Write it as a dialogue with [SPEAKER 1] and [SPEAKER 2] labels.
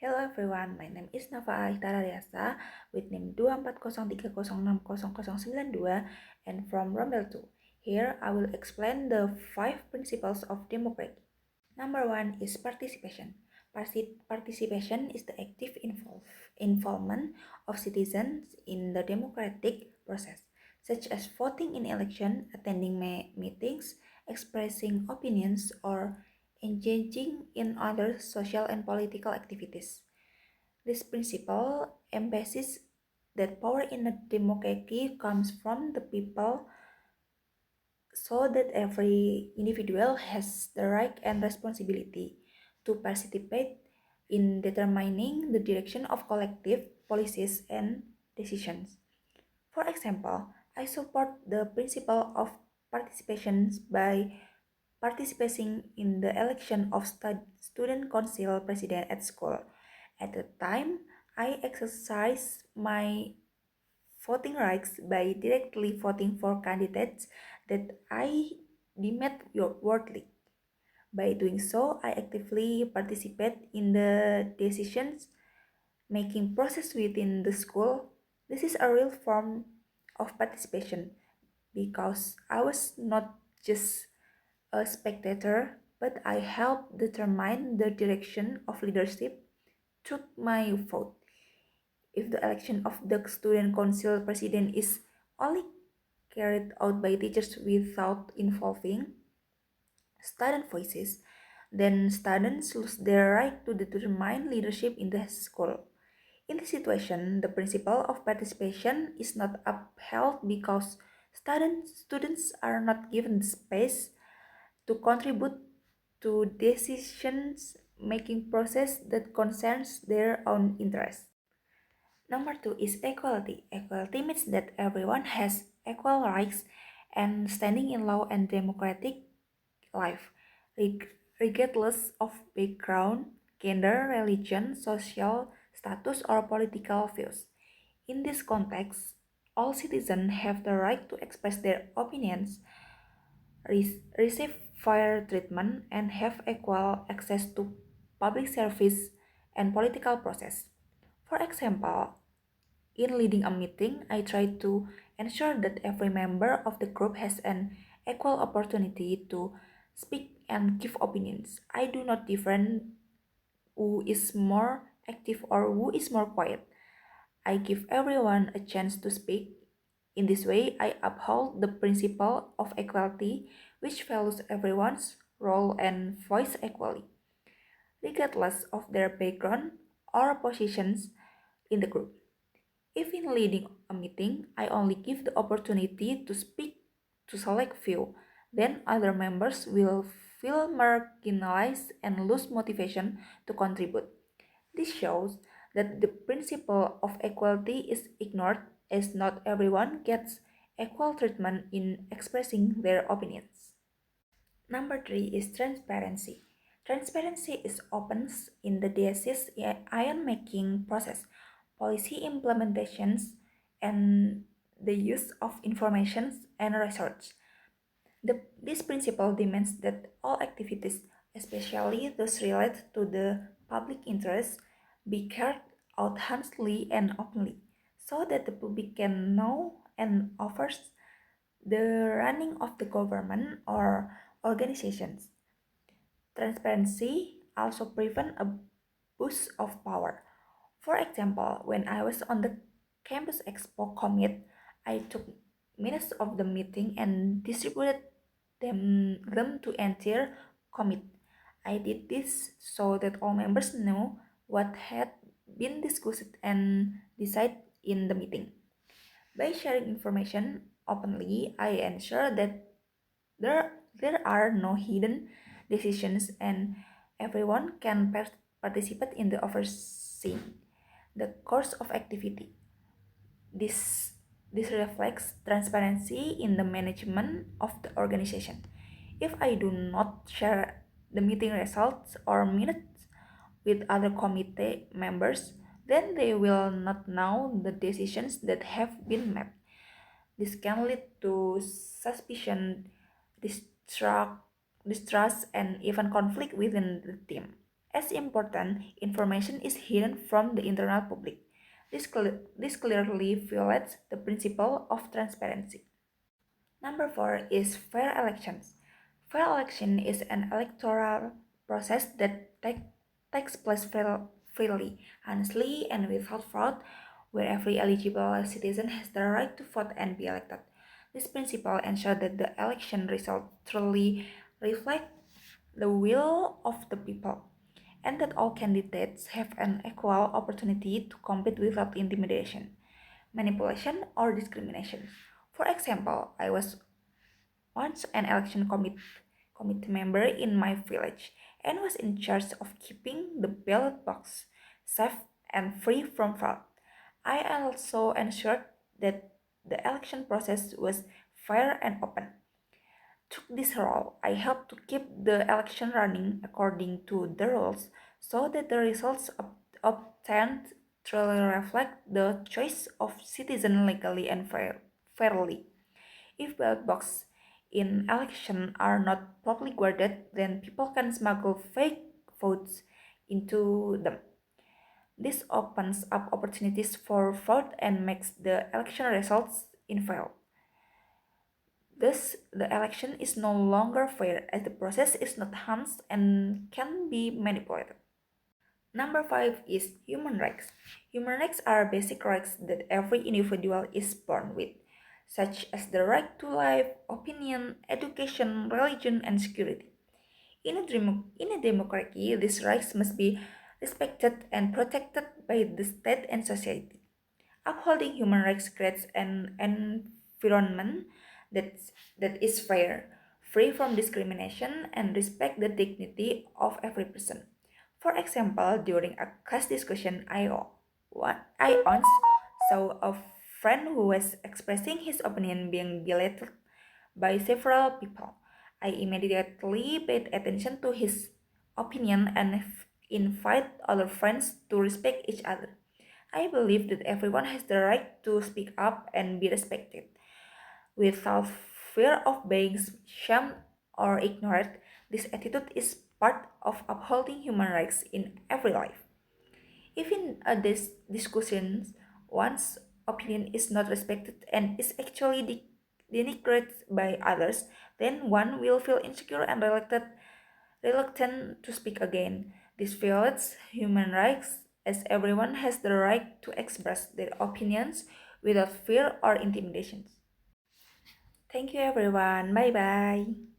[SPEAKER 1] Hello everyone, my name is Nafa'a Ikhtara Riasa with name 24030609092 and from Rombel 2. Here I will explain the 5 principles of democracy. Number 1 is participation. Participation is the active involvement of citizens in the democratic process, such as voting in election, attending meetings, expressing opinions, or engaging in other social and political activities. This principle emphasizes that power in a democracy comes from the people, so that every individual has the right and responsibility to participate in determining the direction of collective policies and decisions. For example, I support the principle of participation by participating in the election of student council president at school. At the time, I exercised my voting rights by directly voting for candidates that I deemed worthy. By doing so, I actively participate in the decisions making process within the school. This is a real form of participation because I was not just a spectator, but I helped determine the direction of leadership through my vote. If the election of the student council president is only carried out by teachers without involving student voices, then students lose their right to determine leadership in the school. In this situation, the principle of participation is not upheld because students are not given the space to contribute to decisions making process that concerns their own interests. Number 2 is equality. Equality means that everyone has equal rights and standing in law and democratic life, regardless of background, gender, religion, social status, or political views. In this context, all citizens have the right to express their opinions, receive fair treatment, and have equal access to public service and political process. For example, in leading a meeting, I try to ensure that every member of the group has an equal opportunity to speak and give opinions. I do not differentiate who is more active or who is more quiet. I give everyone a chance to speak. In this way, I uphold the principle of equality, which values everyone's role and voice equally, regardless of their background or positions in the group. If in leading a meeting, I only give the opportunity to speak to select few, then other members will feel marginalized and lose motivation to contribute. This shows that the principle of equality is ignored, as not everyone gets equal treatment in expressing their opinions. Number 3 is transparency. Transparency is opens in the decision making process, policy implementations, and the use of information and research. This principle demands that all activities, especially those related to the public interest, be carried out honestly and openly, so that the public can know and offers the running of the government or organizations. Transparency also prevents abuse of power. For example, when I was on the campus expo commit, I took minutes of the meeting and distributed them to entire commit. I did this so that all members knew what had been discussed and decided in the meeting. By sharing information openly, I ensure that there are no hidden decisions and everyone can participate in the overseeing the course of activity. This, this reflects transparency in the management of the organization. If I do not share the meeting results or minutes with other committee members, then they will not know the decisions that have been made. This can lead to suspicion, distrust, and even conflict within the team. As important, information is hidden from the internal public. This clearly violates the principle of transparency. Number 4 is fair elections. Fair election is an electoral process that takes place freely, honestly, and without fraud, where every eligible citizen has the right to vote and be elected. This principle ensures that the election results truly reflect the will of the people, and that all candidates have an equal opportunity to compete without intimidation, manipulation, or discrimination. For example, I was once an committee member in my village and was in charge of keeping the ballot box safe and free from fraud. I also ensured that the election process was fair and open. Through this role, I helped to keep the election running according to the rules so that the results obtained truly reflect the choice of citizens legally and fairly. If ballot boxes in election are not properly guarded, then people can smuggle fake votes into them. This opens up opportunities for fraud and makes the election results invalid. Thus, the election is no longer fair as the process is not honest and can be manipulated. Number 5 is human rights. Human rights are basic rights that every individual is born with, such as the right to life, opinion, education, religion, and security. In a democracy, these rights must be respected and protected by the state and society. Upholding human rights creates an environment that is fair, free from discrimination, and respect the dignity of every person. For example, during a class discussion, I once saw a friend who was expressing his opinion being belittled by several people. I immediately paid attention to his opinion and invite other friends to respect each other. I believe that everyone has the right to speak up and be respected without fear of being shamed or ignored. This attitude is part of upholding human rights in every life. If in a discussion one's opinion is not respected and is actually denigrated by others, then one will feel insecure and reluctant to speak again. This violates human rights as everyone has the right to express their opinions without fear or intimidation. Thank you everyone. Bye bye.